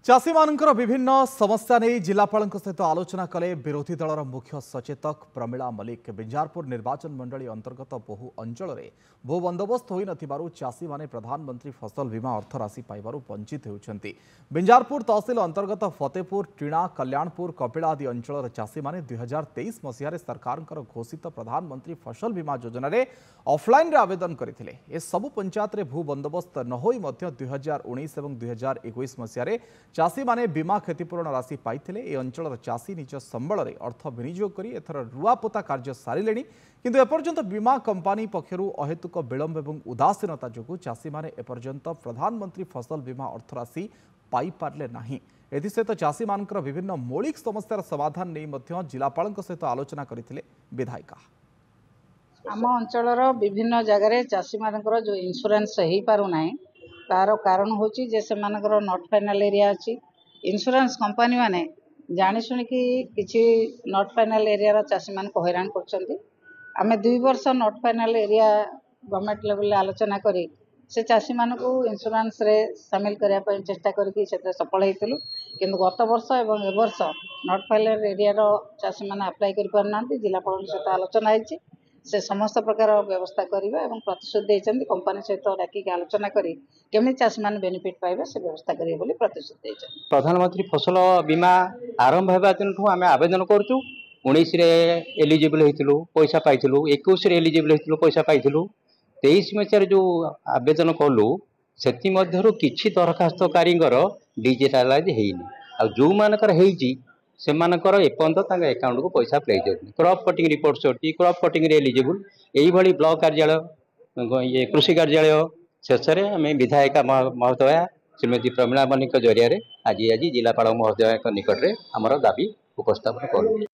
चाषी मानकर विभिन्न समस्या नहीं जिलापाल सहित आलोचना कले विरोधी दलर मुख्य सचेतक प्रमिला मल्लिक। बिंजारपुर निर्वाचन मंडली अंतर्गत बहु अंचल में भू बंदोबस्त हो नथिबारु चाषी माने प्रधानमंत्री फसल बीमा अर्थ राशि पाइबारु वंचित होउछंती। बिंजारपुर तहसील अंतर्गत फतेपुर टीणा कल्याणपुर कपिला आदि अंचल चाषी माने 2023 मसीह सरकार घोषित प्रधानमंत्री फसल बीमा योजना रे ऑफलाइन रे आवेदन करथिले। ए सबु पंचायत रे भू बंदोबस्त न होई मध्य 2019 और 2021 मसीह चाषी माने बीमा क्षतिपूरण राशि पाइथिले। ए अंचल चाषी निज संबल रे अर्थ विनियोग करी एथर रुआपोता कार्य सारिलेनी, किंतु एपर्यंत बीमा कंपानी पक्षरु अहेतुक विलंब एवं उदासीनता जोगु चाषी माने एपर्यंत प्रधानमंत्री फसल बीमा अर्थ राशि पाई पारले नाही। एथिसहित चाषी मानकर विभिन्न मौलिक समस्यार समाधान नहीं मध्य जिलापाल सहित आलोचना करथिले विधायिका। आम अंचल विभिन्न जगार चाषी मानकर जो इंश्योरेंस हो पारु नाही तार कारण होची जे से मानकर नॉट फाइनल एरिया अच्छी इंश्योरेंस कंपनी माने जानी शुणी किसी नॉट फाइनल एरिया चाषी मान को हैरान करछंती। आमे 2 वर्ष not final area government level आलोचना करी से चाषी मान को इंश्योरेंस रे शामिल करने पर चेष्टा करके सफल होइतिलु, किंतु गत वर्ष एवं ए वर्ष नॉट फाइनल एरिया चाषी मान अप्लाई कर पार नांती। जिलापाल सहित आलोचना होइछि, से समस्त प्रकार व्यवस्था करिबा एवं प्रतिश्रुति देइछन्ती कंपनी सहित डाकिक आलोचना करी केमि चाषी मान बेनिफिट पाइबा से व्यवस्था करिवे बोली प्रतिश्रुति देइछन्ती। प्रधानमंत्री फसल बीमा आरंभ हेबा दिनठू आमे आवेदन करछु। 19 रे एलिजिबल होइतिलु पैसा पाइतिलु, 21 रे एलिजिबल होइतिलु पैसा पाइतिलु, 23 मसीह जो आवेदन कलु सेति मध्यरु किछि दरखास्तकारींगर डिजिटलाइज हेइनी आ जो मानकर हेइछि से मानकर एपंत तांग अकाउंट को पैसा प्ले जाउनी। क्रॉप कटिंग रिपोर्ट सोटी क्रॉप कटिंग रे एलिजिबल एही भली ब्लॉक कार्यालय ये कृषि कार्यालय शेषे आम विधायिका महोदया श्रीमती प्रमिला मल्लिक जरिया आज जिलापाल महोदय निकट में आमर दाबी उपस्थापन करूँ।